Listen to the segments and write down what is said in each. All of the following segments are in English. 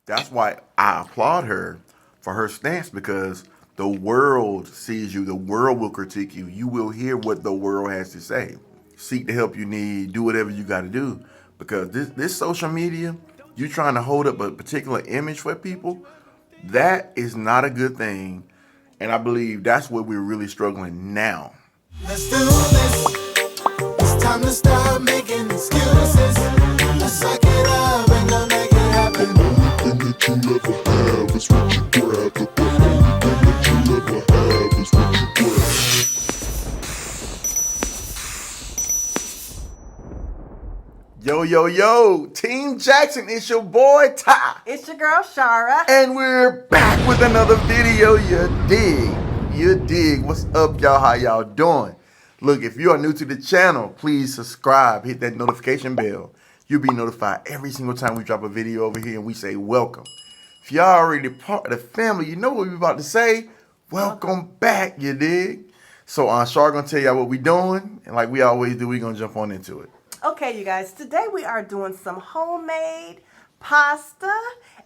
that's why I applaud her for her stance, because the world sees you. The world will critique you. You will hear what the world has to say. Seek the help you need. Do whatever you got to do, because this social media, you trying to hold up a particular image for people, that is not a good thing. And I believe that's where we're really struggling now. Let's do this. It's time to stop making excuses. Let's suck it up and go make it happen. The only thing that you ever have is what you grab. The only thing that you ever have is what you grab. Yo, yo, yo, Team Jackson, it's your boy Ty. It's your girl Shara. And we're back with another video. You dig? You dig? What's up, y'all? How y'all doing? Look, if you are new to the channel, please subscribe. Hit that notification bell. You'll be notified every single time we drop a video over here and we say welcome. If y'all already part of the family, you know what we're about to say. Welcome back, you dig? So Shara gonna tell y'all what we doing. And like we always do, we gonna jump on into it. Okay, you guys, today we are doing some homemade pasta.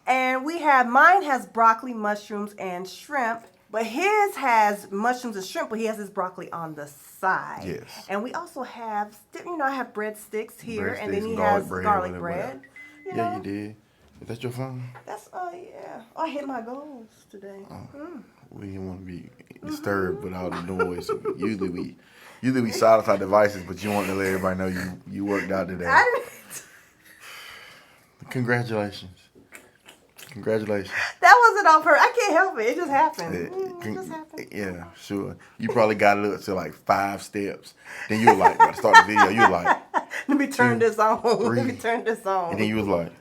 And mine has broccoli, mushrooms, and shrimp. But his has mushrooms and shrimp, but he has his broccoli on the side. Yes. And we also have, I have breadsticks here, and then he garlic has bread, garlic whatever. bread. Yeah, you did. Is that your phone? That's, yeah. I hit my goals today. We didn't want to be disturbed with all the noise. Usually we silence our devices, but you want to let everybody know you worked out today. Congratulations. Congratulations. That wasn't on purpose. I can't help it. It just happened. It just happened. Yeah, sure. You probably got it up to like 5 steps. Then you were like, about to start the video, you were like, let me turn this on. 3. Let me turn this on. And then you was like,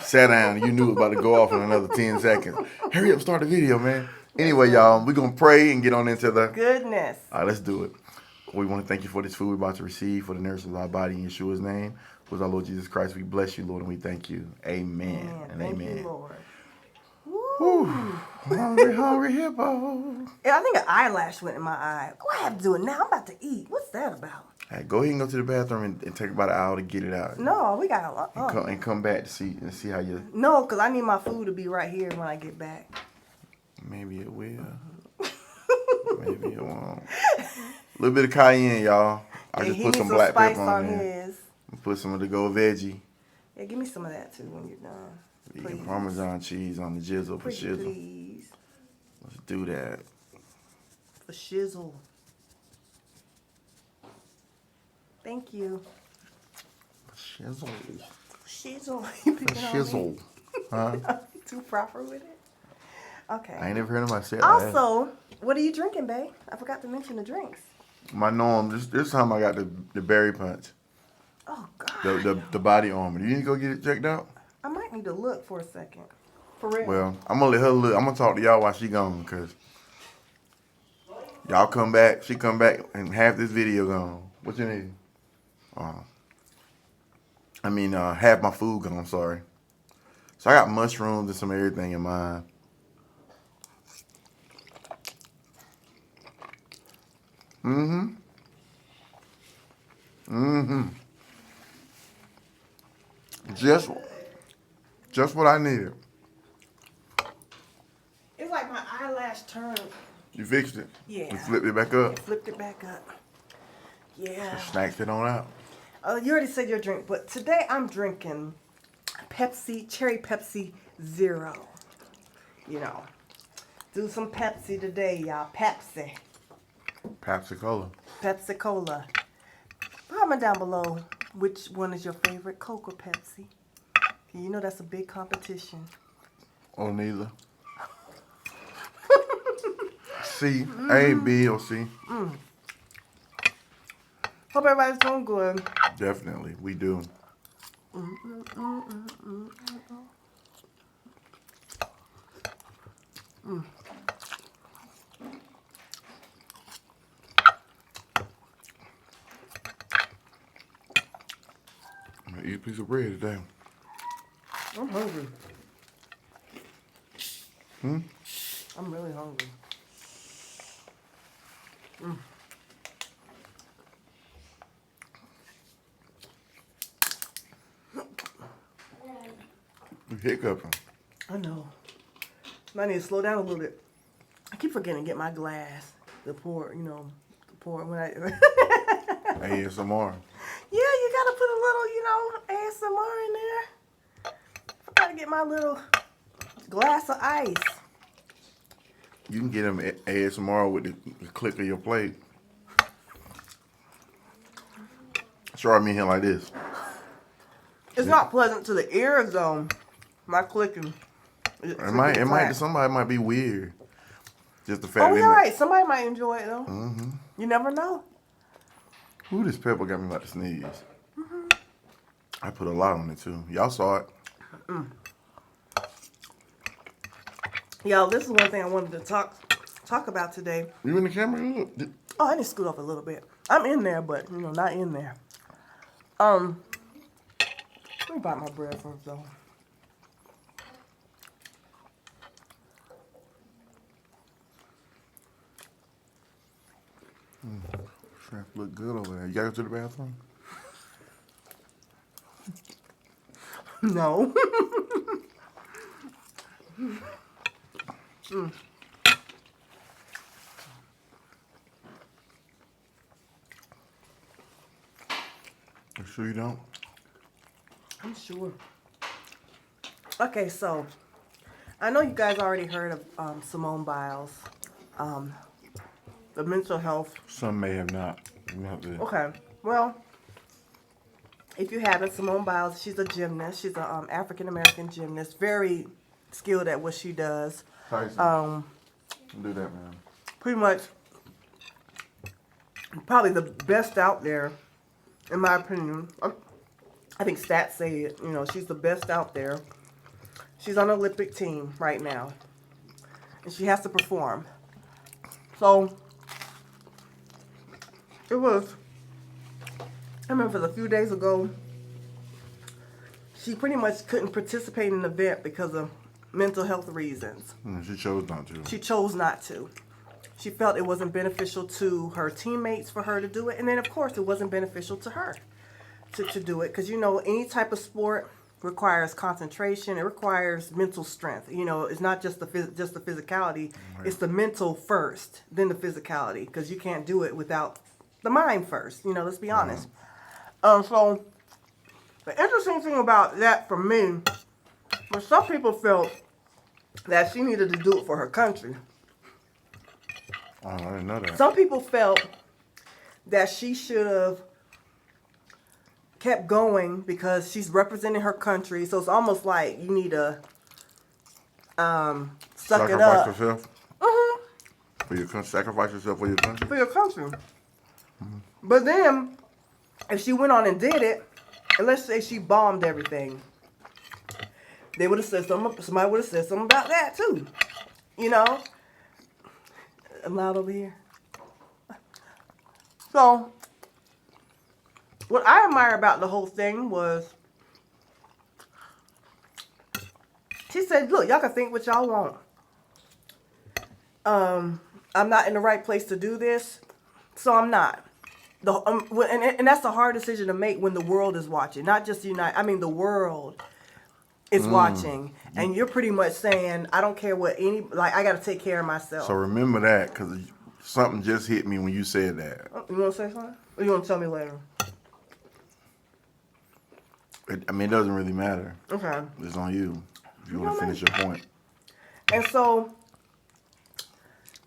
sat down, and you knew it was about to go off in another 10 seconds. Hurry up, start the video, man. Anyway, y'all, we're going to pray and get on into the goodness. All right, let's do it. We want to thank you for this food we're about to receive, for the nourishment of our body in Yeshua's name. With our Lord Jesus Christ, we bless you, Lord, and we thank you. Amen and thank amen. You, Lord. Woo. Hungry, hungry hippo. Yeah, I think an eyelash went in my eye. Oh, I have to do it now. I'm about to eat. What's that about? Hey, go ahead and go to the bathroom and take about an hour to get it out. No, we got and come back to see how you. No, because I need my food to be right here when I get back. Maybe it will. Maybe it won't. A little bit of cayenne, y'all. I just put some black pepper on there. Put some of the gold veggie. Yeah, give me some of that too when you're done. Please. Parmesan cheese on the jizzle for shizzle. Please. Let's do that. For shizzle. Thank you. Shizzle. Shizzle. You picking shizzle. Huh? Too proper with it? Okay. I ain't never heard of myself. Also, what are you drinking, babe? I forgot to mention the drinks. My norm, this time I got the berry punch. Oh, God. The body armor. You need to go get it checked out? I might need to look for a second. For real. Well, I'm going to let her look. I'm going to talk to y'all while she gone, because y'all come back. She come back and half this video gone. What you need? Half my food gone, I'm sorry. So I got mushrooms and some everything in mine. Just what I needed. It's like my eyelash turned. You fixed it? Yeah. You flipped it back up? Flipped it back up. Yeah. Snacks it on out. You already said your drink, but today I'm drinking Cherry Pepsi Zero. You know, do some Pepsi today, y'all. Pepsi. Pepsi Cola. Pepsi Cola. Comment down below which one is your favorite, Coke or Pepsi. You know that's a big competition. Or neither. C. A, B, or C. Hope everybody's doing good. Definitely, we do. I'm gonna eat a piece of bread today. I'm hungry. I'm really hungry. You hiccuping. I know. I need to slow down a little bit. I keep forgetting to get my glass. The pour, you know, the pour when I. ASMR. Yeah, you gotta put a little, you know, ASMR in there. I gotta get my little glass of ice. You can get them ASMR with the click of your plate. Show me here like this. It's not pleasant to the ears though. My clicking. Somebody might be weird. Just the fact Oh, that. you're right. Somebody might enjoy it though. Mm-hmm. You never know. Ooh, this pepper got me about to sneeze. Mm-hmm. I put a lot on it too. Y'all saw it. Y'all, this is one thing I wanted to talk about today. You in the camera? Oh, I need to scoot up a little bit. I'm in there, but you know, not in there. Let me bite my bread first though. Shrimp look good over there. You gotta go to the bathroom? No. You sure you don't? I'm sure. Okay, so I know you guys already heard of Simone Biles, the mental health. Some may have not. Okay, well, if you haven't, Simone Biles, she's a gymnast. She's an African American gymnast, very skilled at what she does. Tyson. Do that, man. Pretty much, probably the best out there, in my opinion. I think stats say it. You know, she's the best out there. She's on the Olympic team right now, and she has to perform. So it was. I remember a few days ago, she pretty much couldn't participate in the event because of mental health reasons. She chose not to. She chose not to. She felt it wasn't beneficial to her teammates for her to do it. And then, of course, it wasn't beneficial to her to do it. Because, you know, any type of sport requires concentration. It requires mental strength. You know, it's not just the physicality. Right. It's the mental first, then the physicality. Because you can't do it without the mind first. You know, let's be honest. So, the interesting thing about that for me was some people felt that she needed to do it for her country. Oh, I didn't know that. Some people felt that she should have kept going because she's representing her country. So it's almost like you need to suck it up. Sacrifice yourself? For your country. Sacrifice yourself for your country? For your country. Mm-hmm. But then, if she went on and did it, and let's say she bombed everything, they would have said somebody would have said something about that too. You know? I'm loud over here. So, what I admire about the whole thing was, she said, look, y'all can think what y'all want. I'm not in the right place to do this, so I'm not. And that's a hard decision to make when the world is watching. Not just the world is watching. And you're pretty much saying, I don't care what I got to take care of myself. So remember that, because something just hit me when you said that. You want to say something? Or you want to tell me later? It doesn't really matter. Okay. It's on you if you want to finish your point. And so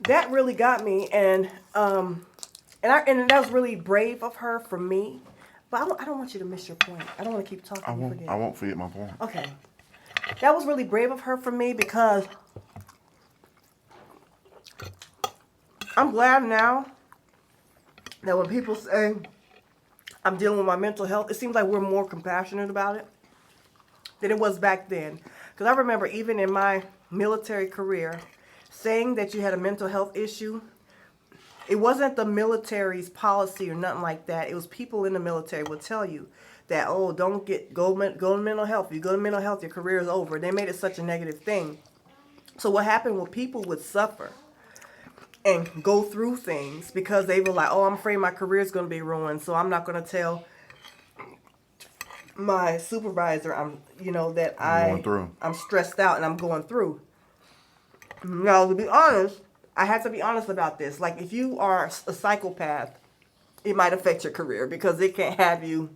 that really got me, and that was really brave of her for me. But I don't want you to miss your point. I don't want to keep talking. I won't forget my point. Okay. That was really brave of her for me because I'm glad now that when people say I'm dealing with my mental health, it seems like we're more compassionate about it than it was back then. Because I remember even in my military career, saying that you had a mental health issue, it wasn't the military's policy or nothing like that. It was people in the military would tell you that, oh, don't go to mental health. If you go to mental health, your career is over. They made it such a negative thing. So what happened was people would suffer and go through things because they were like, oh, I'm afraid my career is going to be ruined, so I'm not going to tell my supervisor, Going through. I'm stressed out and I'm going through. Now, to be honest, I have to be honest about this. Like, if you are a psychopath, it might affect your career because it can have you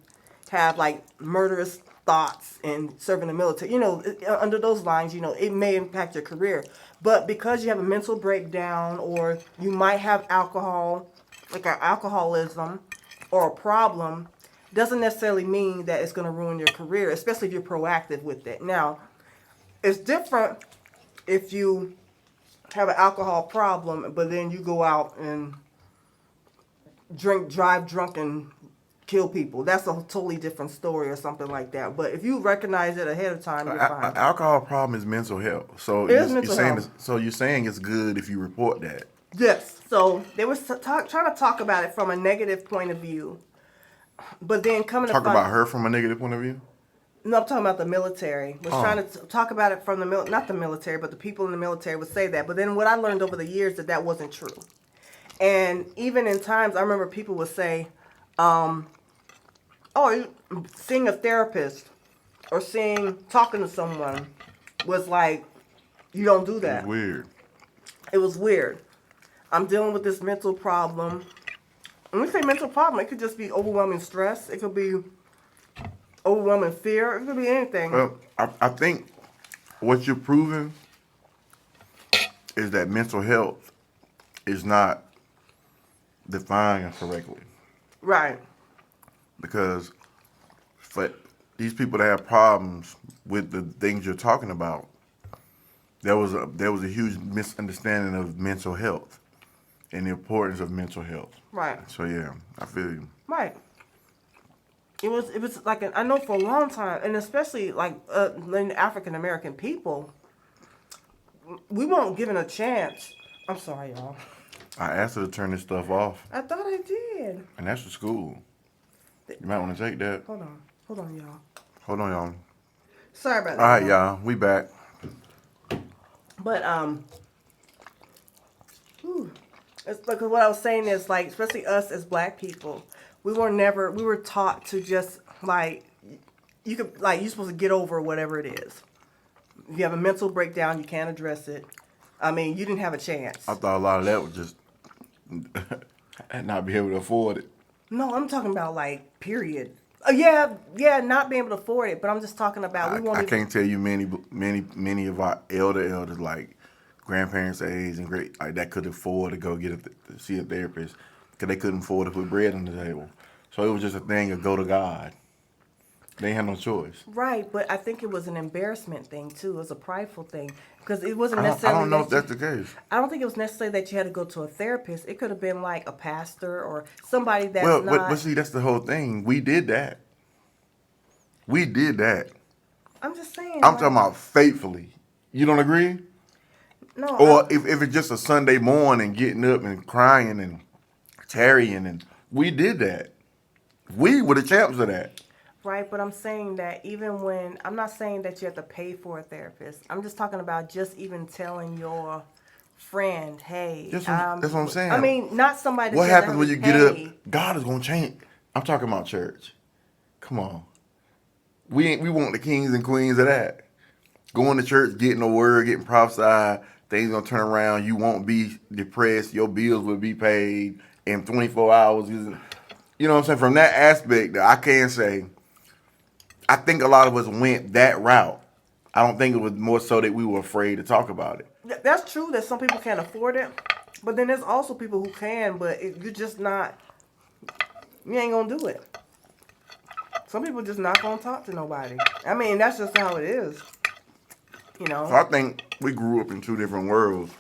have like murderous thoughts and serving the military. Under those lines, it may impact your career. But because you have a mental breakdown, or you might have alcohol, like an alcoholism or a problem, doesn't necessarily mean that it's going to ruin your career, especially if you're proactive with it. Now, it's different if you have an alcohol problem, but then you go out and drive drunk and kill people. That's a totally different story or something like that. But if you recognize it ahead of time, you're fine. Alcohol problem is mental health. So It is mental health. So you're saying it's good if you report that. Yes. So they were trying to talk about it from a negative point of view. But then Talk about her from a negative point of view? No, I'm talking about the military. Was trying to talk about it from not the military, but the people in the military would say that. But then what I learned over the years that wasn't true. And even in times, I remember people would say, seeing a therapist or talking to someone was like, you don't do that. It's weird. It was weird. I'm dealing with this mental problem. When we say mental problem, it could just be overwhelming stress. It could be overwhelming fear. It could be anything. Well, I think what you're proving is that mental health is not defined correctly. Right. Because for these people that have problems with the things you're talking about, there was a huge misunderstanding of mental health and the importance of mental health. Right. So yeah, I feel you. Right. It was like I know for a long time, and especially like in African American people, we weren't given a chance. I'm sorry, y'all. I asked her to turn this stuff off. I thought I did. And that's the school. You might want to take that. Hold on, y'all. Hold on, y'all. Sorry about that. All right, y'all. We back. But it's because what I was saying is like, especially us as Black people, we were taught to just like, you're supposed to get over whatever it is. If you have a mental breakdown, you can't address it. I mean, you didn't have a chance. I thought a lot of that was just not be able to afford it. No, I'm talking about like period. Yeah, not being able to afford it, but I'm just talking about I can't tell you many of our elders, like grandparents' age and great, like that could afford to go see a therapist because they couldn't afford to put bread on the table. So it was just a thing of go to God. They had no choice. Right, but I think it was an embarrassment thing too. It was a prideful thing because it wasn't necessarily. I don't know if that's the case. I don't think it was necessarily that you had to go to a therapist. It could have been like a pastor or somebody that's not. But see, that's the whole thing. We did that. I'm just saying. I'm talking about faithfully. You don't agree? No. Or if it's just a Sunday morning, getting up and crying and tarrying, and we did that. We were the champs of that. Right, but I'm saying that I'm not saying that you have to pay for a therapist. I'm just talking about just even telling your friend, hey. That's what I'm saying. I mean, not somebody. What happens when you get up? God is gonna change. I'm talking about church. Come on. We want the kings and queens of that. Going to church, getting the word, getting prophesied, things gonna turn around. You won't be depressed. Your bills will be paid in 24 hours. You know what I'm saying? From that aspect, I can't say. I think a lot of us went that route. I don't think it was more so that we were afraid to talk about it. That's true that some people can't afford it, but then there's also people who can, but you're just not. You ain't gonna do it. Some people just not gonna talk to nobody. I mean, that's just how it is. You know. So I think we grew up in two different worlds.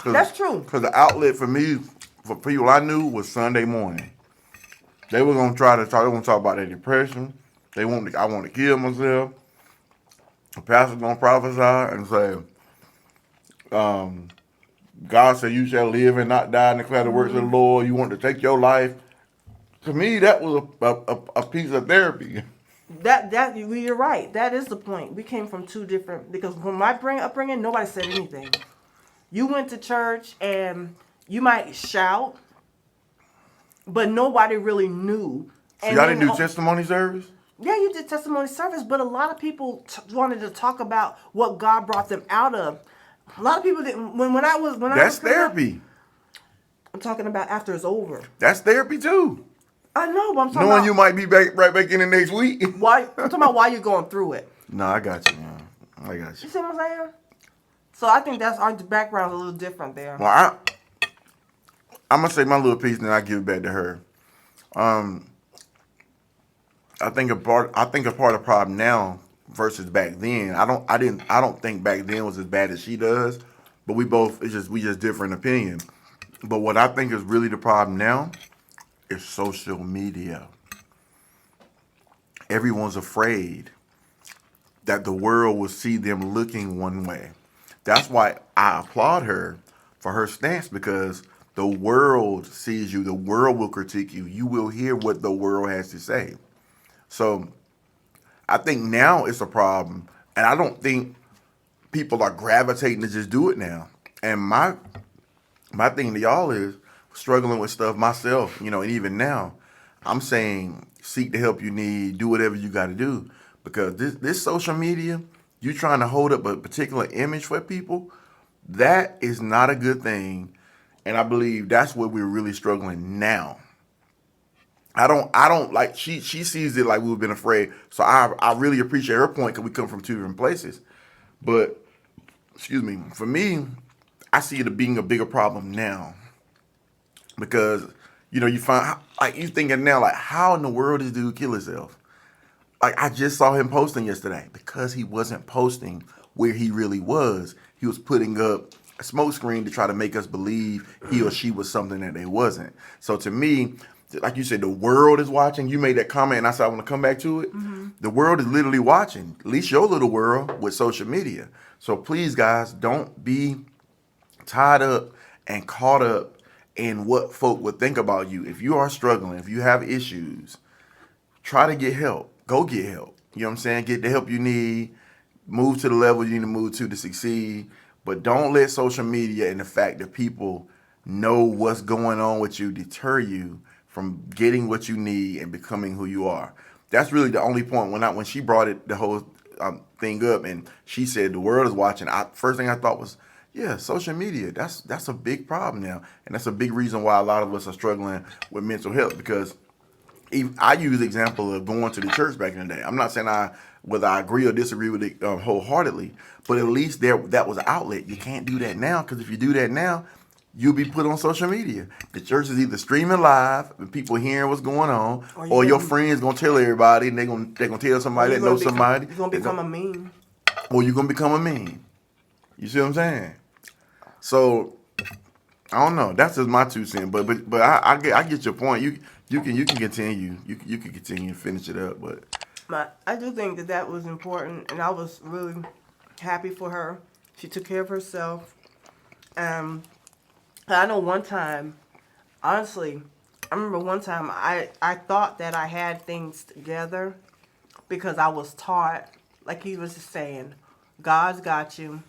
That's true. Because the outlet for me, for people I knew, was Sunday morning. They were gonna try to talk. They were gonna talk about their depression. I want to kill myself. The pastor's gonna prophesy and say, "God said you shall live and not die and declare the works of the Lord. You want to take your life." To me, that was a piece of therapy. That you're right. That is the point. We came from two different. Because when my upbringing, nobody said anything. You went to church and you might shout. But nobody really knew So And y'all then- didn't do testimony service? Yeah, you did testimony service, but a lot of people wanted to talk about what God brought them out of. A lot of people didn't. When I was That's coming up, therapy. I'm talking about after it's over. That's therapy too. I know, but I'm talking Knowing about you might be right back in the next week. why. I'm talking about why you're going through it. No, I got you, man. I got You you. see what I'm saying? So I think that's our background's a little different there. Well, I'm gonna say my little piece, and then I give it back to her. I think a part of the problem now versus back then. I don't think back then was as bad as she does, but we just different opinion. But what I think is really the problem now is social media. Everyone's afraid that the world will see them looking one way. That's why I applaud her for her stance, because the world sees you. The world will critique you. You will hear what the world has to say. So I think now it's a problem, and I don't think people are gravitating to just do it now. And my thing to y'all is struggling with stuff myself, and even now, I'm saying seek the help you need, do whatever you got to do, because this social media, you trying to hold up a particular image for people, that is not a good thing, and I believe that's where we're really struggling now. I don't like she sees it like we've been afraid. So I really appreciate her point, because we come from two different places. But excuse me, for me, I see it being a bigger problem now, because you find like you thinking now like, how in the world did this dude kill himself? Like, I just saw him posting yesterday, because he wasn't posting where he really was. He was putting up a smoke screen to try to make us believe he or she was something that they wasn't. So to me, like you said, the world is watching. You made that comment, and I said I want to come back to it. Mm-hmm. The world is literally watching, at least your little world with social media. So please, guys, don't be tied up and caught up in what folk would think about you. If you are struggling, if you have issues, try to get help. Go get help. You know what I'm saying? Get the help you need. Move to the level you need to move to succeed. But don't let social media and the fact that people know what's going on with you deter you from getting what you need and becoming who you are. That's really the only point. When she brought it, the whole thing up, and she said the world is watching, first thing I thought was, yeah, social media. That's a big problem now, and that's a big reason why a lot of us are struggling with mental health. Because I use the example of going to the church back in the day. I'm not saying whether I agree or disagree with it wholeheartedly, but at least that was an outlet. You can't do that now, because if you do that now, you'll be put on social media. The church is either streaming live and people hearing what's going on, or your friends gonna tell everybody, and they're gonna tell somebody that knows somebody. You're gonna become a meme. Or you're gonna become a meme. You see what I'm saying? So I don't know. That's just my 2 cents. But I get your point. You can continue. You can continue and finish it up. But I do think that was important, and I was really happy for her. She took care of herself. I know one time, honestly, I remember one time I thought that I had things together, because I was taught, like he was just saying, God's got you.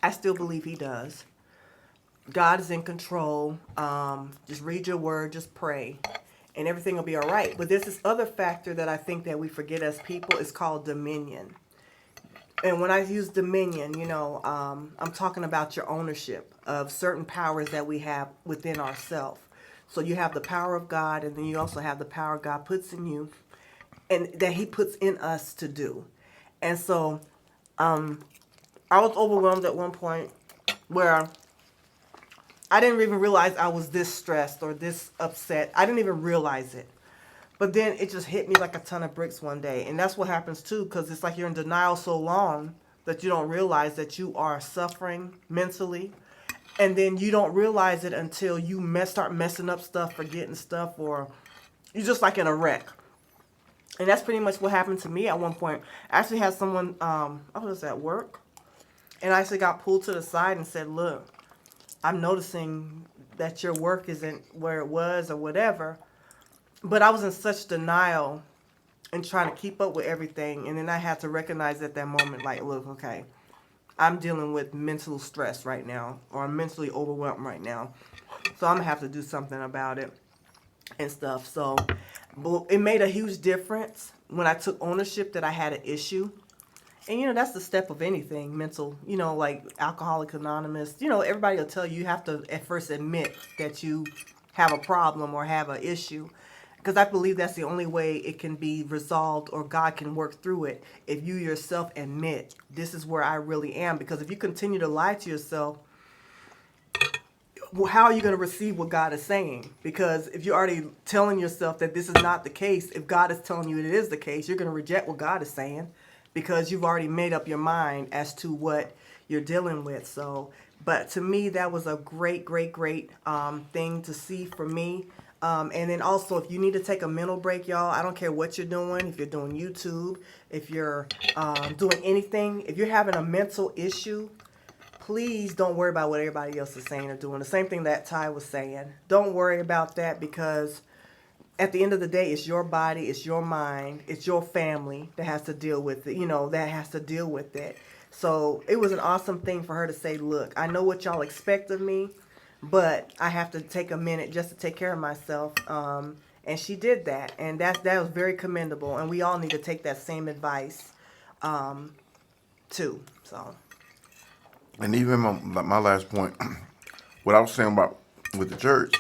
I still believe he does. God is in control. Just read your word, just pray, and everything will be all right. But there's this other factor that I think that we forget as people. It's called dominion. And when I use dominion, I'm talking about your ownership of certain powers that we have within ourselves. So you have the power of God, and then you also have the power God puts in you, and that he puts in us to do. And so I was overwhelmed at one point where I didn't even realize I was this stressed or this upset. I didn't even realize it. But then it just hit me like a ton of bricks one day. And that's what happens too, because it's like you're in denial so long that you don't realize that you are suffering mentally. And then you don't realize it until you start messing up stuff, forgetting stuff, or you're just like in a wreck. And that's pretty much what happened to me at one point. I actually had someone, I was at work, and I actually got pulled to the side and said, look, I'm noticing that your work isn't where it was or whatever. But I was in such denial and trying to keep up with everything. And then I had to recognize at that moment, like, look, okay, I'm dealing with mental stress right now, or I'm mentally overwhelmed right now. So I'm going to have to do something about it and stuff. So But it made a huge difference when I took ownership that I had an issue. And, that's the step of anything, mental, like Alcoholics Anonymous. Everybody will tell you have to at first admit that you have a problem or have an issue. Because I believe that's the only way it can be resolved or God can work through it if you yourself admit, this is where I really am. Because if you continue to lie to yourself, how are you going to receive what God is saying? Because if you're already telling yourself that this is not the case, if God is telling you it is the case, you're going to reject what God is saying because you've already made up your mind as to what you're dealing with. So, but to me, that was a great thing to see for me. And then also, if you need to take a mental break, y'all, I don't care what you're doing. If you're doing YouTube, if you're doing anything, if you're having a mental issue, please don't worry about what everybody else is saying or doing. The same thing that Ty was saying. Don't worry about that because at the end of the day, it's your body, it's your mind, it's your family that has to deal with it, that has to deal with it. So it was an awesome thing for her to say, look, I know what y'all expect of me, but I have to take a minute just to take care of myself. And she did that. And that was very commendable. And we all need to take that same advice too. So. And even my last point, what I was saying about with the church,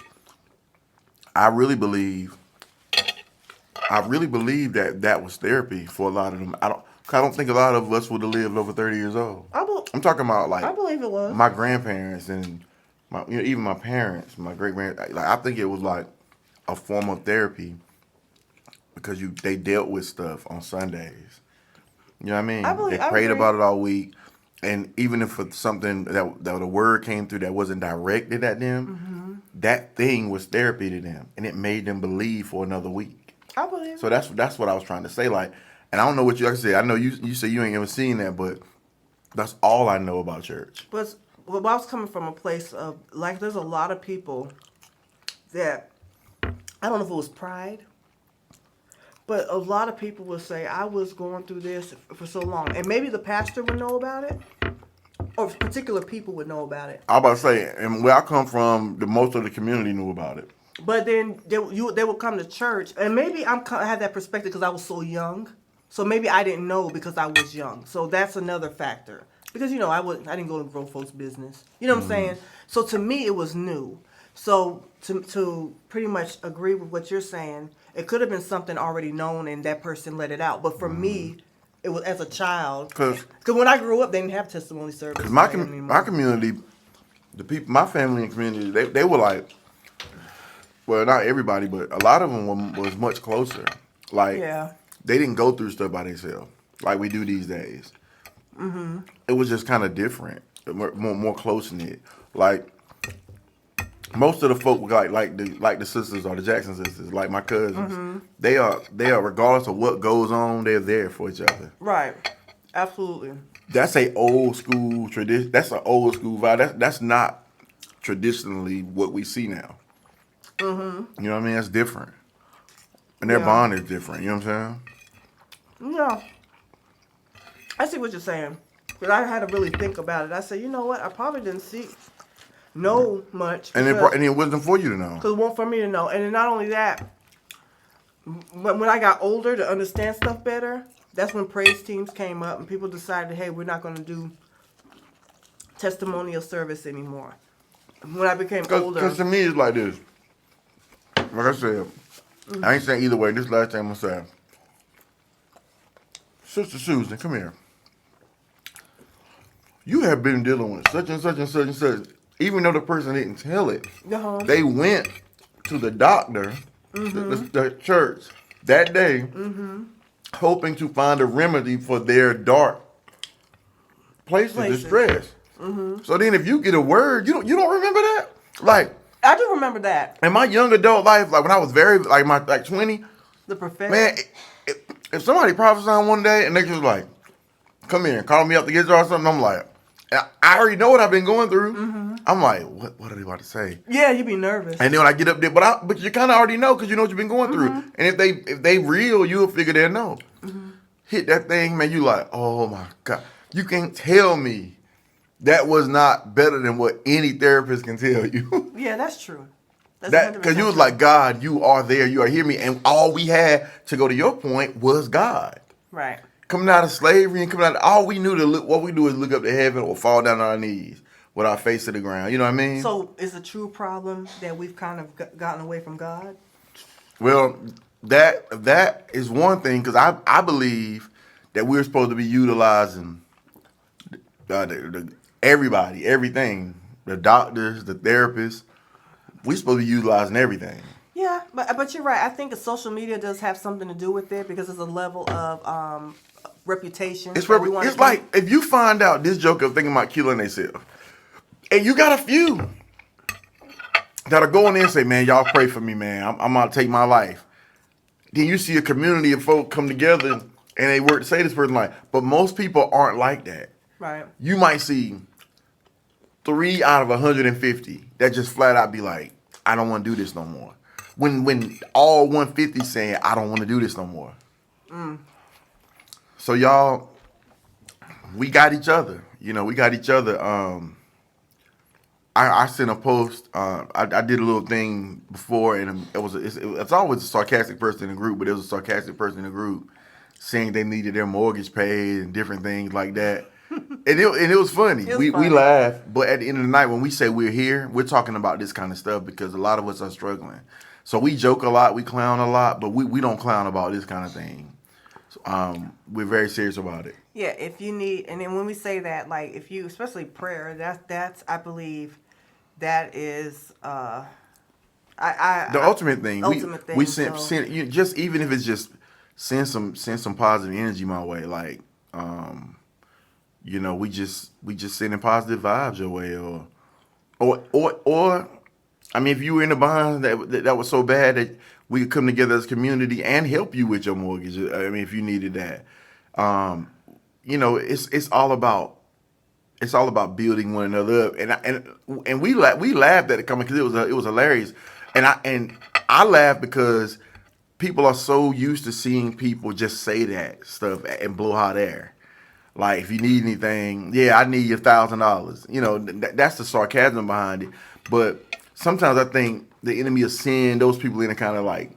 I really believe that was therapy for a lot of them. I don't think a lot of us would have lived over 30 years old. I'm talking about I believe it was. my grandparents and even my parents, my great grand. Like, I think it was like a form of therapy because they dealt with stuff on Sundays. You know what I mean? They prayed about it all week. And even if it's something that the word came through that wasn't directed at them, that thing was therapy to them, and it made them believe for another week. I believe. So that's what I was trying to say. Like, and I don't know what like I said. I know you say you ain't ever seen that, but that's all I know about church. But I was coming from a place of like, there's a lot of people that I don't know if it was pride. But a lot of people will say, I was going through this for so long. And maybe the pastor would know about it. Or particular people would know about it. I was about to say, and where I come from, most of the community knew about it. But then they would come to church. And maybe I had that perspective because I was so young. So maybe I didn't know because I was young. So that's another factor. Because, I didn't go to grown folks' business. You know what I'm saying? So to me, it was new. So to pretty much agree with what you're saying, it could have been something already known and that person let it out. But for me, it was as a child. Because when I grew up, they didn't have testimony service. Because my community, the people, my family and community, they were like, well, not everybody, but a lot of them was much closer. Like, they didn't go through stuff by themselves like we do these days. It was just kind of different, more close-knit. Like, most of the folk like the sisters or the Jackson sisters, like my cousins, they are regardless of what goes on, they're there for each other. Right, absolutely. That's a old school tradition. That's an old school vibe. That's not traditionally what we see now. You know what I mean? That's different, and their bond is different. You know what I'm saying? Yeah, I see what you're saying, but I had to really think about it. I said, you know what? I probably didn't know much. And it wasn't for you to know. Because it wasn't for me to know. And then not only that, but when I got older to understand stuff better, that's when praise teams came up and people decided, hey, we're not going to do testimonial service anymore. When I became older. Because to me, it's like this. Like I said, I ain't saying either way. This last thing I'm going to say. Sister Susan, come here. You have been dealing with such and such and such and such. Even though the person didn't tell it, they went to the doctor, the church, that day, hoping to find a remedy for their dark places. of distress. So then if you get a word, you don't remember that? Like, I do remember that. In my young adult life, like when I was very, like 20, the prophetic. Man, if somebody prophesied one day and they just like, come here and call me up to get you or something, I'm like, I already know what I've been going through. I'm like, what are they about to say? Yeah, you be nervous. And then when I get up there, but you kind of already know because you know what you've been going through. And if they real, you'll figure they'll know. Hit that thing, man, you like, oh my God. You can't tell me that was not better than what any therapist can tell you. Yeah, that's true. That's That 100% because you was true. like, God, you are there, you are hear me, and all we had to go to your point was God. Right. Coming out of slavery and coming out, all we knew to look, what we do is look up to heaven or fall down on our knees with our face to the ground. You know what I mean? So is the true problem that we've kind of gotten away from God? Well, that is one thing because I believe that we're supposed to be utilizing everybody, everything, the doctors, the therapists. We're supposed to be utilizing everything. Yeah, but you're right. I think social media does have something to do with it because there's a level of reputation. It's that we want to it's like if you find out this joker thinking about killing themselves, and you got a few that'll go in there and say, "Man, y'all pray for me, man. I'm gonna take my life." Then you see a community of folk come together and they work to save this person's life. But most people aren't like that. Right. You might see 3 out of 150 that just flat out be like, "I don't want to do this no more." When all 150 saying, "I don't want to do this no more." So y'all, we got each other. You know, we got each other. I sent a post. I did a little thing before, and it's always a sarcastic person in the group, but there was a sarcastic person in the group saying they needed their mortgage paid and different things like that. And it was funny. We laugh, but at the end of the night, when we say we're here, we're talking about this kind of stuff because a lot of us are struggling. So we joke a lot, we clown a lot, but we don't clown about this kind of thing. So, we're very serious about it. Yeah, if you need, and then when we say that, like if you, especially prayer, that's I believe that is The ultimate thing. ultimate We thing, send you just even if it's just send some positive energy my way. Like you know, we just sending positive vibes your way, or I mean, if you were in a bond that was so bad that we could come together as a community and help you with your mortgage. I mean, if you needed that, you know, it's all about building one another up, and we laughed at it coming because it was hilarious, and I laughed because people are so used to seeing people just say that stuff and blow hot air. Like, if you need anything, yeah, I need $1,000. You know, that's the sarcasm behind it. But sometimes I think the enemy of sin, those people in a kind of like,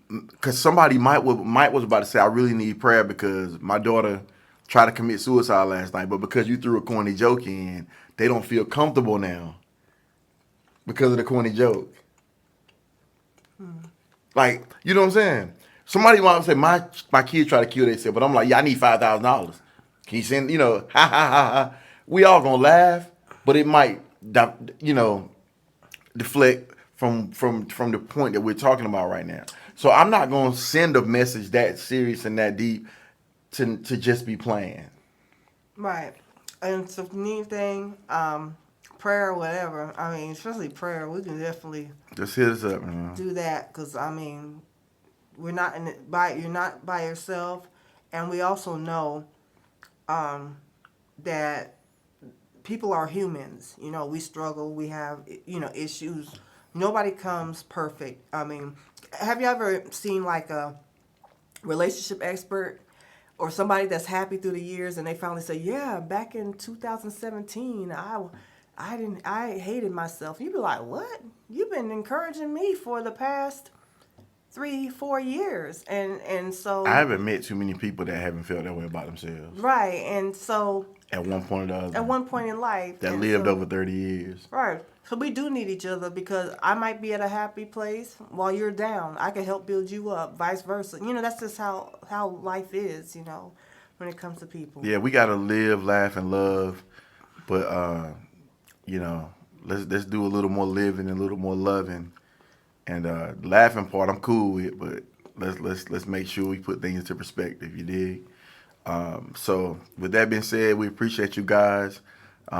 because somebody might was about to say, I really need prayer because my daughter tried to commit suicide last night, but because you threw a corny joke in, they don't feel comfortable now because of the corny joke. Like, you know what I'm saying? Somebody might say, my kid tried to kill themselves, but I'm like, yeah, I need $5,000. Can you send, you know, ha, ha, ha, ha. We all gonna laugh, but it might, you know, deflect from the point that we're talking about right now. So I'm not gonna send a message that serious and that deep to just be playing. right. And so if you need anything, prayer or whatever, I mean, especially prayer, we can definitely Just hit us up, man. do that because I mean, you're not by yourself, and we also know that people are humans. You know, we struggle, we have, you know, issues. Nobody comes perfect. I mean, have you ever seen like a relationship expert or somebody that's happy through the years and they finally say, yeah, back in 2017, I hated myself. You'd be like, what? You've been encouraging me for the past 3-4 years. And so I haven't met too many people that haven't felt that way about themselves. right. And so At one point or the other. at one point in life that and lived so- over 30 years. Right. So we do need each other because I might be at a happy place while you're down. I can help build you up, vice versa. You know, that's just how life is, you know, when it comes to people. Yeah, we gotta live, laugh, and love, but you know, let's do a little more living and a little more loving. And laughing part, I'm cool with, but let's make sure we put things into perspective. You dig? So with that being said, we appreciate you guys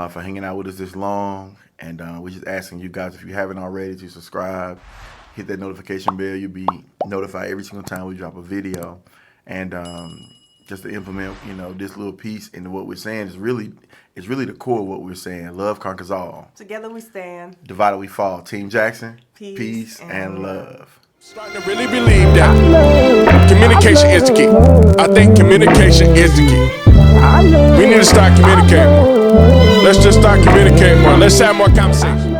for hanging out with us this long, and we're just asking you guys, if you haven't already, to subscribe, hit that notification bell. You'll be notified every single time we drop a video, and just to implement, you know, this little piece into what we're saying is really the core of what we're saying. Love conquers all. Together we stand. Divided we fall. Team Jackson, Peace and love. Starting to really believe that communication is the key. I think communication is the key. We need to start communicating more. Let's just start communicating more. Let's have more conversation.